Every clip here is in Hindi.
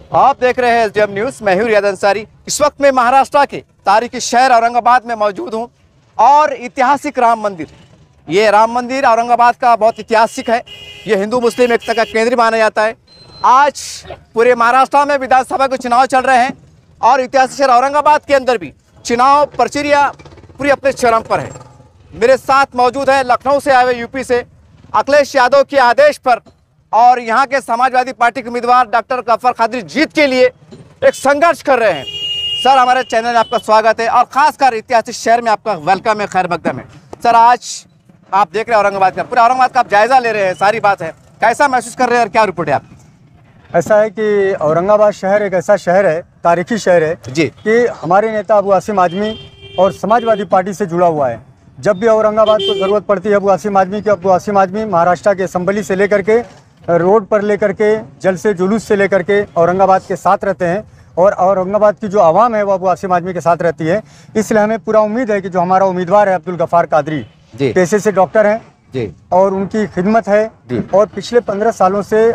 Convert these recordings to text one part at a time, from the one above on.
आप देख रहे हैं एसडीएम न्यूज। मैं हूं रियाद अंसारी। इस वक्त मैं महाराष्ट्र के तारीखी शहर औरंगाबाद में मौजूद हूं और ऐतिहासिक राम मंदिर, ये राम मंदिर औरंगाबाद का बहुत ऐतिहासिक है। ये हिंदू मुस्लिम एकता का केंद्र माना जाता है। आज पूरे महाराष्ट्र में विधानसभा के चुनाव चल रहे हैं और ऐतिहासिक शहर औरंगाबाद के अंदर भी चुनाव प्रक्रिया पूरी अपने चरम पर है। मेरे साथ मौजूद है लखनऊ से आए हुए यूपी से अखिलेश यादव के आदेश पर और यहाँ के समाजवादी पार्टी के उम्मीदवार डॉक्टर गफ्फार कादरी जीत के लिए एक संघर्ष कर रहे हैं। सर, हमारे चैनल में आपका स्वागत है और खासकर ऐतिहासिक शहर में आपका वेलकम है, खैर मकदम है। सर, आज आप देख रहे हैं औरंगाबाद का, पूरे औरंगाबाद का आप जायजा ले रहे हैं, सारी बात है, कैसा महसूस कर रहे हैं और क्या रिपोर्ट है आपकी? ऐसा है कि औरंगाबाद शहर एक ऐसा शहर है, तारीखी शहर है जी, कि हमारे नेता अबू आसिम आजमी और समाजवादी पार्टी से जुड़ा हुआ है। जब भी औरंगाबाद को ज़रूरत पड़ती है अबू आसिम आजमी की, अबू आसिम आजमी महाराष्ट्र के असम्बली से लेकर के रोड पर लेकर के जलसे जुलूस से लेकर के औरंगाबाद के साथ रहते हैं और औरंगाबाद की जो आवाम है वो अबू आसिम आजमी के साथ रहती है। इसलिए हमें पूरा उम्मीद है कि जो हमारा उम्मीदवार है अब्दुल गफ्फार कादरी, पेशे से डॉक्टर हैं जी, और उनकी खिदमत है और पिछले 15 सालों से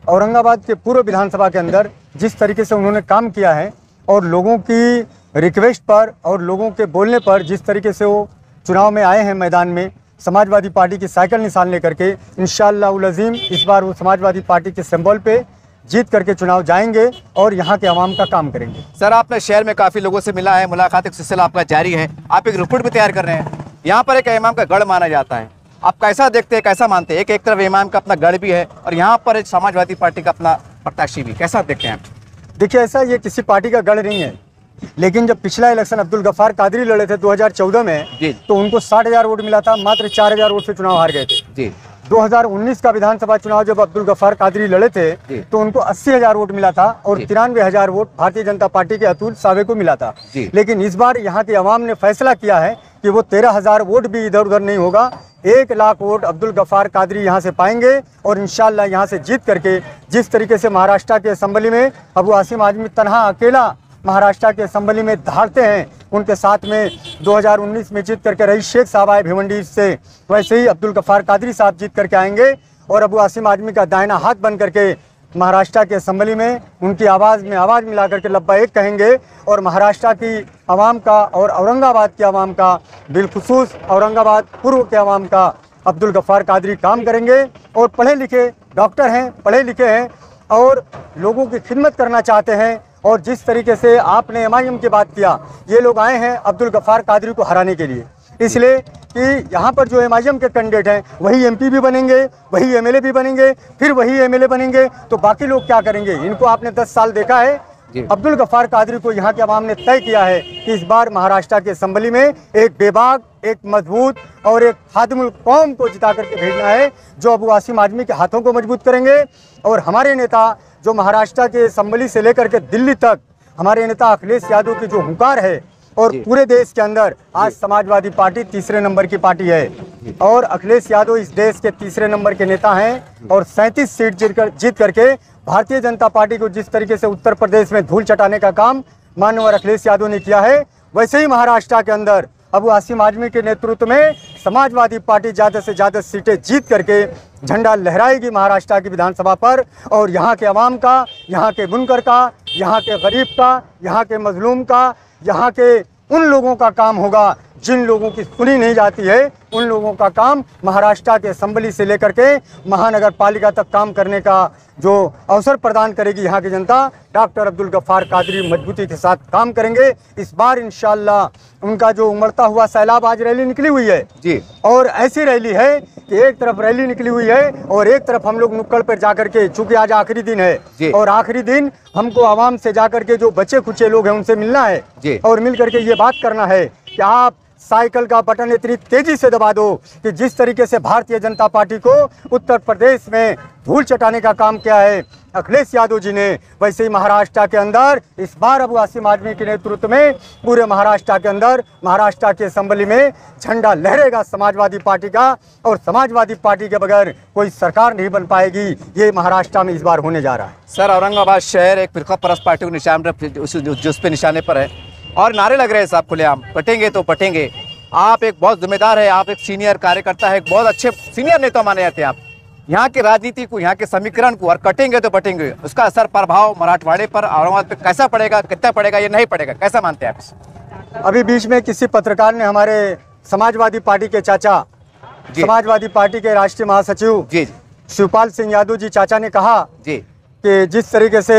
औरंगाबाद के पूर्व विधानसभा के अंदर जिस तरीके से उन्होंने काम किया है और लोगों की रिक्वेस्ट पर और लोगों के बोलने पर जिस तरीके से वो चुनाव में आए हैं मैदान में समाजवादी पार्टी की साइकिल निशान लेकर के, इंशाअल्लाह उल अज़ीम इस बार वो समाजवादी पार्टी के सिंबल पे जीत करके चुनाव जाएंगे और यहाँ के आवाम का काम करेंगे। सर, आपने शहर में काफ़ी लोगों से मिला है, मुलाकात का सिलसिला आपका जारी है, आप एक रिपोर्ट भी तैयार कर रहे हैं। यहाँ पर एक इमाम का गढ़ माना जाता है, आप कैसा देखते हैं, कैसा मानते हैं? एक तरफ इमाम का अपना गढ़ भी है और यहाँ पर एक समाजवादी पार्टी का अपना प्रत्याशी भी, कैसा देखते हैं आप? देखिए, ऐसा ये किसी पार्टी का गढ़ नहीं है, लेकिन जब पिछला इलेक्शन अब्दुल गफ्फार कादरी लड़े थे 2014 में तो उनको 60,000 वोट मिला था, मात्र 4,000 वोट से चुनाव हार गए थे जी। 2019 का विधानसभा चुनाव जब अब्दुल गफ्फार कादरी लड़े थे तो उनको 80,000 वोट मिला था और 93,000 वोट भारतीय जनता पार्टी के अतुल सावे को मिला था। लेकिन इस बार यहाँ की आवाम ने फैसला किया है कि वो 13,000 वोट भी इधर उधर नहीं होगा, 1 लाख वोट अब्दुल गफ्फार कादरी यहाँ से पाएंगे और इंशाअल्लाह यहाँ से जीत करके जिस तरीके से महाराष्ट्र के असम्बली में अबू आसिम आजमी तनहा अकेला महाराष्ट्र के असम्बली में धारते हैं, उनके साथ में 2019 में जीत करके रईस शेख साहब आए भिवंडी से, वैसे ही अब्दुल गफ्फार कादरी साहब जीत करके आएंगे और अबू आसिम आजमी का दाहिना हाथ बन करके महाराष्ट्र के असम्बली में उनकी आवाज़ में आवाज़ मिला करके लब्बैक कहेंगे और महाराष्ट्र की आवाम का और औरंगाबाद की आवाम का, बिलखुसूस औरंगाबाद पूर्व के आवाम का अब्दुल गफ्फार कादरी काम करेंगे। और पढ़े लिखे डॉक्टर हैं, पढ़े लिखे हैं और लोगों की खिदमत करना चाहते हैं और जिस तरीके से आपने MIM की बात किया, ये लोग आए हैं अब्दुल गफ्फार कादरी को हराने के लिए, इसलिए कि यहाँ पर जो MIM के कैंडिडेट हैं वही MP भी बनेंगे, वही MLA भी बनेंगे, फिर वही MLA बनेंगे, तो बाकी लोग क्या करेंगे? इनको आपने 10 साल देखा है। अब्दुल गफ्फार कादरी को यहाँ के आवाम ने तय किया है कि इस बार महाराष्ट्र के असम्बली में एक बेबाक, एक मजबूत और एक खादिमुल कौम को जिता करके भेजना है जो अबू आसिम आजमी के हाथों को मजबूत करेंगे। और हमारे नेता जो महाराष्ट्र के असम्बली से लेकर के दिल्ली तक, हमारे नेता अखिलेश यादव की जो हुंकार है और पूरे देश के अंदर आज समाजवादी पार्टी तीसरे नंबर की पार्टी है और अखिलेश यादव इस देश के तीसरे नंबर के नेता हैं और 37 सीट जीत करके भारतीय जनता पार्टी को जिस तरीके से उत्तर प्रदेश में धूल चटाने का काम माननीय अखिलेश यादव ने किया है, वैसे ही महाराष्ट्र के अंदर अबू आसिम आजमी के नेतृत्व में समाजवादी पार्टी ज़्यादा से ज़्यादा सीटें जीत करके झंडा लहराएगी महाराष्ट्र की विधानसभा पर और यहाँ के अवाम का, यहाँ के बुनकर का, यहाँ के गरीब का, यहाँ के मजलूम का, यहाँ के उन लोगों का काम होगा जिन लोगों की सुनी नहीं जाती है, उन लोगों का काम महाराष्ट्र के असम्बली से लेकर के महानगर पालिका तक काम करने का जो अवसर प्रदान करेगी यहाँ की जनता। डॉक्टर अब्दुल गफ्फार कादरी मजबूती के साथ काम करेंगे। इस बार इंशाअल्लाह उनका जो उमड़ता हुआ सैलाब, आज रैली निकली हुई है जी, और ऐसी रैली है कि एक तरफ रैली निकली हुई है और एक तरफ हम लोग नुक्कड़ पर जाकर के, चूंकि आज आखिरी दिन है और आखिरी दिन हमको आवाम से जाकर के जो बचे खुचे लोग हैं उनसे मिलना है और मिल करके ये बात करना है कि आप साइकिल का बटन इतनी तेजी से दबा दो कि जिस तरीके से भारतीय जनता पार्टी को उत्तर प्रदेश में धूल चटाने का काम किया है अखिलेश यादव जी ने, वैसे ही महाराष्ट्र के अंदर इस बार अबू आसिम आजमी के नेतृत्व में पूरे महाराष्ट्र के अंदर महाराष्ट्र के असम्बली में झंडा लहरेगा समाजवादी पार्टी का और समाजवादी पार्टी के बगैर कोई सरकार नहीं बन पाएगी। ये महाराष्ट्र में इस बार होने जा रहा है। सर, औरंगाबाद शहर एक फिरका परस्त पार्टी को निशान जिस पे निशाने पर है और नारे लग रहे हैं साहब खुलेआम, पटेंगे तो पटेंगे। आप एक बहुत जिम्मेदार है, आप एक सीनियर कार्यकर्ता है, एक बहुत अच्छे सीनियर नेता माने जाते हैं आप, यहाँ की राजनीति को, यहाँ के समीकरण को और कटेंगे तो बटेंगे, उसका असर प्रभाव मराठवाड़े पर, औरंगाबाद पे कैसा पड़ेगा, कितना पड़ेगा, ये नहीं पड़ेगा, कैसा मानते हैं आप? अभी बीच में किसी पत्रकार ने हमारे समाजवादी पार्टी के चाचा, समाजवादी पार्टी के राष्ट्रीय महासचिव जी शिवपाल सिंह यादव जी चाचा ने कहा जी कि जिस तरीके से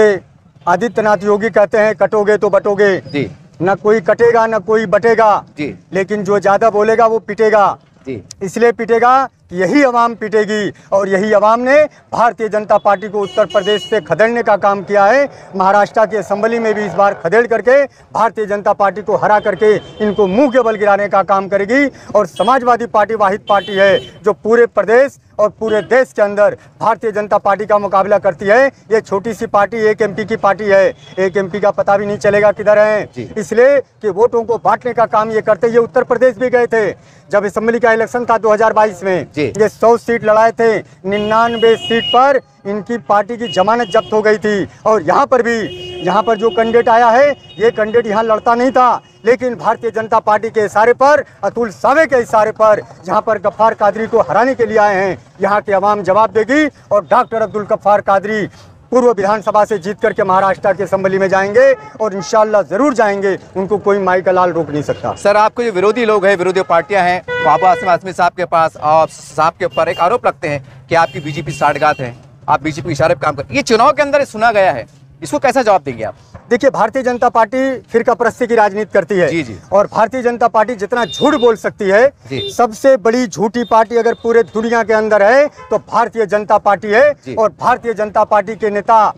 आदित्यनाथ योगी कहते हैं कटोगे तो बटोगे जी, न कोई कटेगा न कोई बटेगा जी, लेकिन जो ज्यादा बोलेगा वो पिटेगा। जी, इसलिए पिटेगा कि यही अवाम पिटेगी और यही अवाम ने भारतीय जनता पार्टी को उत्तर प्रदेश से खदेड़ने का काम किया है। महाराष्ट्र की असेंबली में भी इस बार खदेड़ करके भारतीय जनता पार्टी को हरा करके इनको मुंह के बल गिराने का काम करेगी। और समाजवादी पार्टी वाहिद पार्टी है जो पूरे प्रदेश और पूरे देश के अंदर भारतीय जनता पार्टी का मुकाबला करती है। ये छोटी सी पार्टी एक एमपी की पार्टी है, एक एमपी का पता भी नहीं चलेगा किधर है, इसलिए कि वोटों को बांटने का काम ये करते। ये उत्तर प्रदेश भी गए थे जब असेंबली का इलेक्शन था 2022 में, ये 100 सीट लड़ाए थे, 99 सीट पर इनकी पार्टी की जमानत जब्त हो गई थी। और यहाँ पर भी, यहाँ पर जो कैंडिडेट आया है ये कैंडिडेट यहाँ लड़ता नहीं था, लेकिन भारतीय जनता पार्टी के इशारे पर, अतुल सावे के इशारे पर जहाँ पर गफ्फार कादरी को हराने के लिए आए हैं, यहाँ के अवाम जवाब देगी। और डॉक्टर अब्दुल गफ्फार कादरी पूर्व विधानसभा से जीत करके महाराष्ट्र के असेंबली में जाएंगे और इंशाल्लाह जरूर जाएंगे, उनको कोई माई का लाल रोक नहीं सकता। सर, आपको जो विरोधी लोग हैं, विरोधी पार्टियां हैं, वो आसिम आज़मी साहब के पास और साहब के ऊपर एक आरोप लगते हैं कि आपकी बीजेपी साठगांठ है, आप बीजेपी के इशारे पर काम कर, ये चुनाव के अंदर सुना गया है, इसको कैसा जवाब देंगे आप? देखिए, भारतीय जनता पार्टी फिरका परस्ती की राजनीति करती है जी। और भारतीय जनता पार्टी जितना झूठ बोल सकती है, सबसे बड़ी झूठी पार्टी अगर पूरे दुनिया के अंदर है तो भारतीय जनता पार्टी है। और भारतीय जनता पार्टी के नेता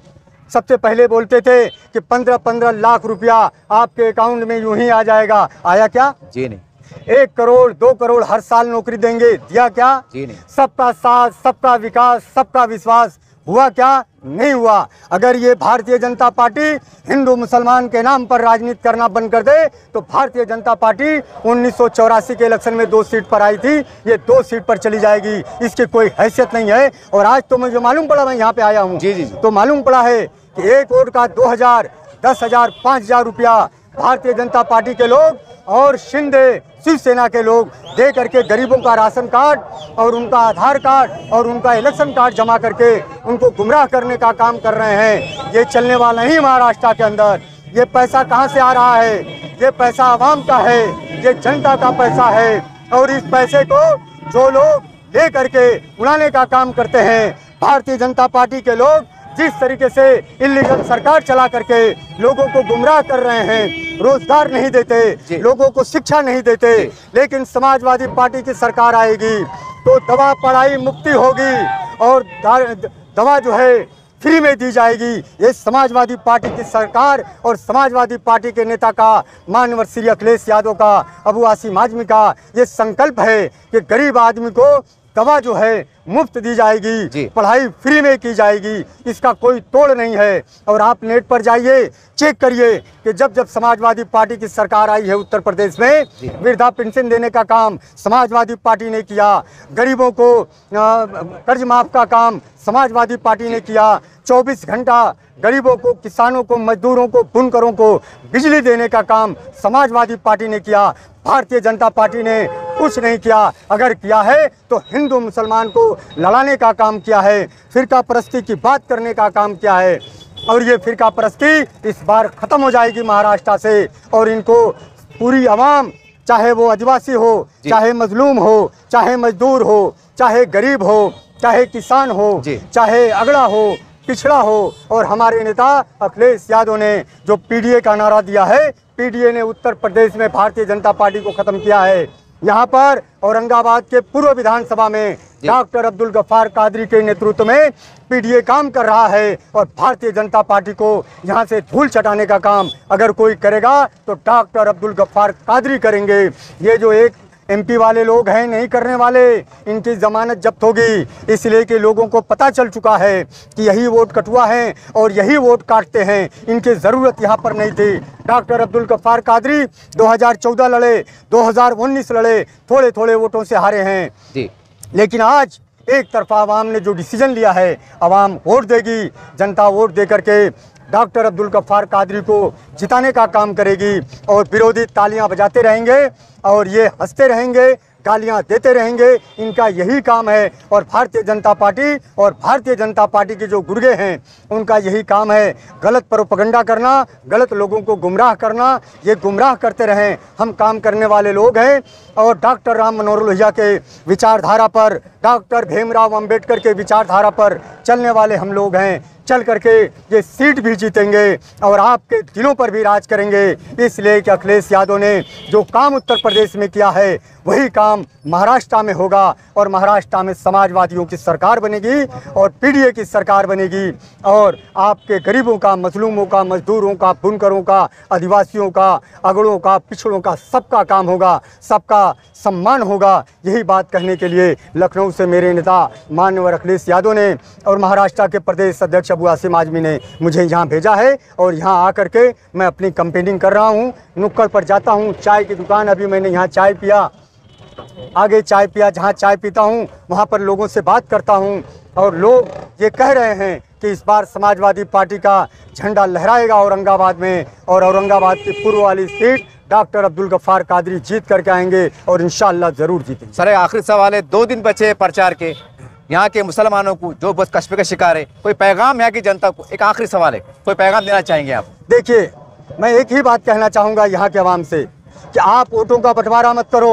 सबसे पहले बोलते थे कि 15-15 लाख रुपया आपके अकाउंट में यूं ही आ जाएगा। आया क्या? जी नहीं। 1 करोड़ 2 करोड़ हर साल नौकरी देंगे, दिया क्या? जी नहीं। सबका साथ, सबका विकास, सबका विश्वास, हुआ क्या? नहीं हुआ। अगर ये भारतीय जनता पार्टी हिंदू मुसलमान के नाम पर राजनीति करना बंद कर दे तो भारतीय जनता पार्टी 1984 के इलेक्शन में 2 सीट पर आई थी, ये 2 सीट पर चली जाएगी, इसकी कोई हैसियत नहीं है। और आज तो मुझे मालूम पड़ा, मैं यहाँ पे आया हूँ तो मालूम पड़ा है कि एक वोट का 2000, 10,000, 5,000 रुपया भारतीय जनता पार्टी के लोग और शिंदे शिवसेना के लोग दे करके गरीबों का राशन कार्ड और उनका आधार कार्ड और उनका इलेक्शन कार्ड जमा करके उनको गुमराह करने का काम कर रहे हैं। ये चलने वाला नहीं महाराष्ट्र के अंदर। ये पैसा कहां से आ रहा है? ये पैसा आवाम का है, ये जनता का पैसा है। और इस पैसे को जो लोग ले करके उड़ाने का काम करते हैं, भारतीय जनता पार्टी के लोग जिस तरीके से इल्लीगल सरकार चला करके लोगों को गुमराह कर रहे हैं, रोजगार नहीं देते, लोगों को शिक्षा नहीं देते, लेकिन समाजवादी पार्टी की सरकार आएगी तो दवा पढ़ाई मुक्ति होगी और दवा जो है फ्री में दी जाएगी। ये समाजवादी पार्टी की सरकार और समाजवादी पार्टी के नेता का, माननीय श्री अखिलेश यादव का, अबू आसिम आज़मी का ये संकल्प है कि गरीब आदमी को दवा जो है मुफ्त दी जाएगी, पढ़ाई फ्री में की जाएगी, इसका कोई तोड़ नहीं है। और आप नेट पर जाइए, चेक करिए कि जब जब समाजवादी पार्टी की सरकार आई है उत्तर प्रदेश में, वृद्धा पेंशन देने का काम समाजवादी पार्टी ने किया, गरीबों को कर्ज माफ का काम समाजवादी पार्टी ने किया, 24 घंटा गरीबों को, किसानों को, मजदूरों को, बुनकरों को बिजली देने का काम समाजवादी पार्टी ने किया। भारतीय जनता पार्टी ने कुछ नहीं किया। अगर किया है तो हिंदू मुसलमान को लड़ाने का काम किया है, फिरका परस्ती की बात करने का काम किया है। और ये फिरका परस्ती इस बार खत्म हो जाएगी महाराष्ट्र से। और इनको पूरी आवाम, चाहे वो आदिवासी हो, चाहे मजलूम हो, चाहे मजदूर हो, चाहे गरीब हो, चाहे किसान हो, चाहे अगड़ा हो, पिछड़ा हो, और हमारे नेता अखिलेश यादव ने जो पीडीए का नारा दिया है, पीडीए ने उत्तर प्रदेश में भारतीय जनता पार्टी को खत्म किया है। यहाँ पर औरंगाबाद के पूर्व विधानसभा में डॉक्टर अब्दुल गफ्फार कादरी के नेतृत्व में पीडीए काम कर रहा है और भारतीय जनता पार्टी को यहाँ से धूल चटाने का काम अगर कोई करेगा तो डॉक्टर अब्दुल गफ्फार कादरी करेंगे। ये जो एक एमपी वाले लोग हैं नहीं करने वाले, इनकी जमानत जब्त होगी, इसलिए कि लोगों को पता चल चुका है कि यही वोट कटुआ हैं और यही वोट काटते हैं, इनकी ज़रूरत यहाँ पर नहीं थी। डॉक्टर अब्दुल गफ्फार कादरी 2014 लड़े, 2019 लड़े, थोड़े थोड़े वोटों से हारे हैं, लेकिन आज एक तरफा आवाम ने जो डिसीजन लिया है, आवाम वोट देगी, जनता वोट दे करके डॉक्टर अब्दुल गफ्फार कादरी को जिताने का काम करेगी और विरोधी तालियां बजाते रहेंगे और ये हंसते रहेंगे, गालियां देते रहेंगे। इनका यही काम है और भारतीय जनता पार्टी के जो गुर्गे हैं उनका यही काम है, गलत प्रोपेगेंडा करना, गलत लोगों को गुमराह करना। ये गुमराह करते रहें, हम काम करने वाले लोग हैं और डॉक्टर राम मनोहर लोहिया के विचारधारा पर, डॉक्टर भीमराव अंबेडकर के विचारधारा पर चलने वाले हम लोग हैं। चल करके ये सीट भी जीतेंगे और आपके दिलों पर भी राज करेंगे। इसलिए कि अखिलेश यादव ने जो काम उत्तर प्रदेश में किया है वही काम महाराष्ट्र में होगा और महाराष्ट्र में समाजवादियों की सरकार बनेगी और पीडीए की सरकार बनेगी और आपके गरीबों का, मजलूमों का, मजदूरों का, बुनकरों का, आदिवासियों का, अगड़ों का, पिछड़ों का सबका काम होगा, सबका सम्मान होगा। यही बात कहने के लिए लखनऊ से मेरे नेता माननीय अखिलेश यादव ने और महाराष्ट्र के प्रदेश अध्यक्ष अबू आसिम आजमी ने मुझे यहाँ भेजा है और यहाँ आकर के मैं अपनी कैंपेनिंग कर रहा हूँ। नुक्कड़ पर जाता हूँ, चाय की दुकान, अभी मैंने यहाँ चाय पिया, आगे चाय पिया, जहाँ चाय पीता हूँ वहाँ पर लोगों से बात करता हूँ और लोग ये कह रहे हैं कि इस बार समाजवादी पार्टी का झंडा लहराएगा औरंगाबाद में और औरंगाबाद की पूर्व वाली सीट डॉक्टर अब्दुल गफ्फार कादरी जीत करके आएंगे और इंशाअल्लाह ज़रूर जीतेंगे। सर आखिरी सवाल है, 2 दिन बचे प्रचार के, यहाँ के मुसलमानों को जो बस कश्मीर के शिकार है, कोई पैगाम यहाँ की जनता को, एक आखिरी सवाल है, कोई पैगाम देना चाहेंगे आप? देखिए, मैं एक ही बात कहना चाहूँगा यहाँ के आवाम से कि आप वोटों का बंटवारा मत करो,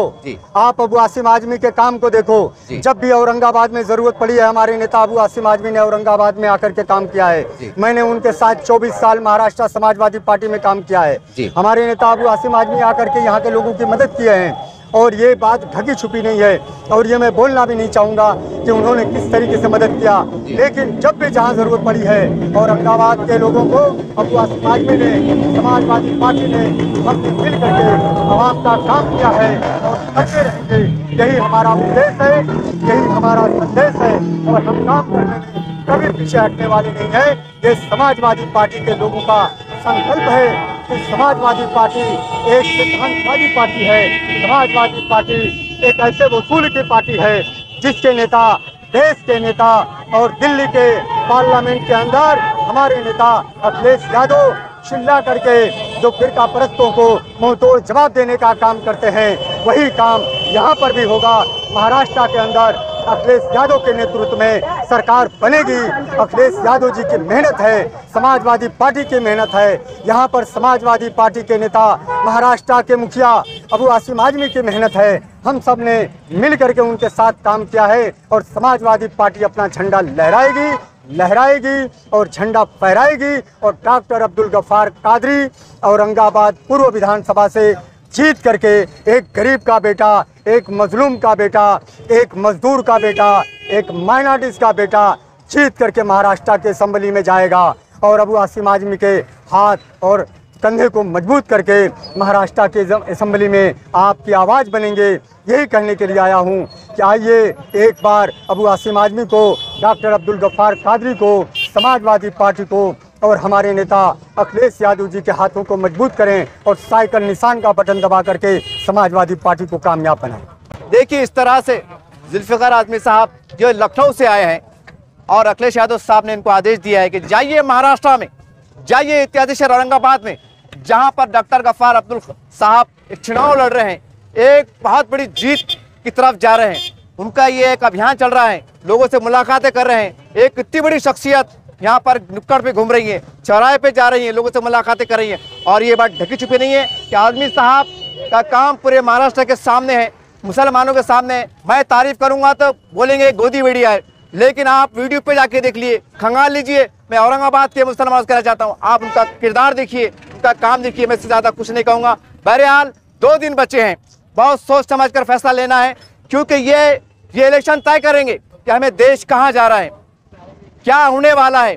आप अबू आसिम आजमी के काम को देखो। जब भी औरंगाबाद में जरूरत पड़ी है, हमारे नेता अबू आसिम आजमी ने औरंगाबाद में आकर के काम किया है। मैंने उनके साथ 24 साल महाराष्ट्र समाजवादी पार्टी में काम किया है। हमारे नेता अबू आसिम आजमी आकर के यहाँ के लोगों की मदद किए हैं और ये बात ढकी छुपी नहीं है और ये मैं बोलना भी नहीं चाहूँगा कि उन्होंने किस तरीके से मदद किया, लेकिन जब भी जहाँ ज़रूरत पड़ी है औरंगाबाद के लोगों को अबू आसिम आजमी ने, समाजवादी पार्टी ने हम मिल करके आवाम का काम किया है और करते रहेंगे। यही हमारा उद्देश्य है, यही हमारा संदेश है और हम काम करने में कभी पीछे हटने वाले नहीं है। ये समाजवादी पार्टी के लोगों का संकल्प है कि समाजवादी पार्टी एक सिद्धांतवादी पार्टी है। समाजवादी पार्टी एक ऐसे वसूल की पार्टी है जिसके नेता, देश के नेता और दिल्ली के पार्लियामेंट के अंदर हमारे नेता अखिलेश यादव चिल्ला करके जो फिरका परस्तों को मुंहतोड़ जवाब देने का काम करते हैं, वही काम यहाँ पर भी होगा। महाराष्ट्र के अंदर अखिलेश यादव के नेतृत्व में सरकार बनेगी। अखिलेश यादव जी की मेहनत है, समाजवादी पार्टी की मेहनत है। यहाँ पर समाजवादी पार्टी के नेता, महाराष्ट्र के मुखिया अबू आसिम आजमी की मेहनत है। हम सब ने मिल करके उनके साथ काम किया है और समाजवादी पार्टी अपना झंडा लहराएगी और झंडा फहराएगी और डॉक्टर अब्दुल गफ्फार कादरी औरंगाबाद पूर्व विधानसभा से जीत करके एक गरीब का बेटा, एक मजलूम का बेटा, एक मजदूर का बेटा, एक माइनॉरिटीज का बेटा जीत करके महाराष्ट्र के असेंबली में जाएगा और अबू आसिम आजमी के हाथ और कंधे को मजबूत करके महाराष्ट्र के असेंबली में आपकी आवाज़ बनेंगे। यही कहने के लिए आया हूँ कि आइए एक बार अबू आसिम आजमी को, डॉक्टर अब्दुल गफ्फार कादरी को, समाजवादी पार्टी को और हमारे नेता अखिलेश यादव जी के हाथों को मजबूत करें और साइकिल निशान का बटन दबा करके समाजवादी पार्टी को कामयाब बनाएं। देखिए, इस तरह से जुल्फ़िकार आज़मी साहब जो लखनऊ से आए हैं और अखिलेश यादव साहब ने इनको आदेश दिया है कि जाइए महाराष्ट्र में, जाइए इत्यादि शहर औरंगाबाद में, जहां पर डॉक्टर गफ्फार अब्दुल साहब एक चुनाव लड़ रहे हैं, एक बहुत बड़ी जीत की तरफ जा रहे हैं। उनका ये एक अभियान चल रहा है, लोगों से मुलाकातें कर रहे हैं। एक इतनी बड़ी शख्सियत यहाँ पर नुक्कड़ पे घूम रही है, चौराहे पे जा रही है, लोगों से मुलाकातें कर रही है और ये बात ढकी छुपी नहीं है कि आज़मी साहब का काम पूरे महाराष्ट्र के सामने है, मुसलमानों के सामने है। मैं तारीफ करूंगा तो बोलेंगे गोदी मीडिया है, लेकिन आप वीडियो पे जाके देख लिए, खंगाल लीजिए। मैं औरंगाबाद के मुसलमान कहना चाहता हूँ, आप उनका किरदार देखिए, उनका काम देखिए। मैं इससे ज़्यादा कुछ नहीं कहूँगा। बहरहाल 2 दिन बचे हैं, बहुत सोच समझ कर फैसला लेना है, क्योंकि ये इलेक्शन तय करेंगे कि हमें देश कहाँ जा रहा है, क्या होने वाला है।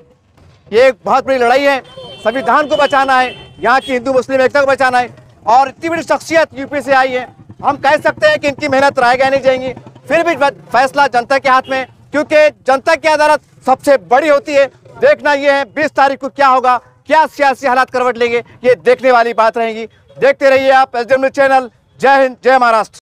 ये एक बहुत बड़ी लड़ाई है, संविधान को बचाना है, यहाँ की हिंदू मुस्लिम एकता को बचाना है और इतनी बड़ी शख्सियत यूपी से आई है। हम कह सकते हैं कि इनकी मेहनत रायगा नहीं जाएंगी, फिर भी फैसला जनता के हाथ में, क्योंकि जनता की अदालत सबसे बड़ी होती है। देखना यह है 20 तारीख को क्या होगा, क्या सियासी हालात करवट लेंगे, ये देखने वाली बात रहेगी। देखते रहिए आप एसडीएम न्यूज़ चैनल। जय हिंद, जय महाराष्ट्र।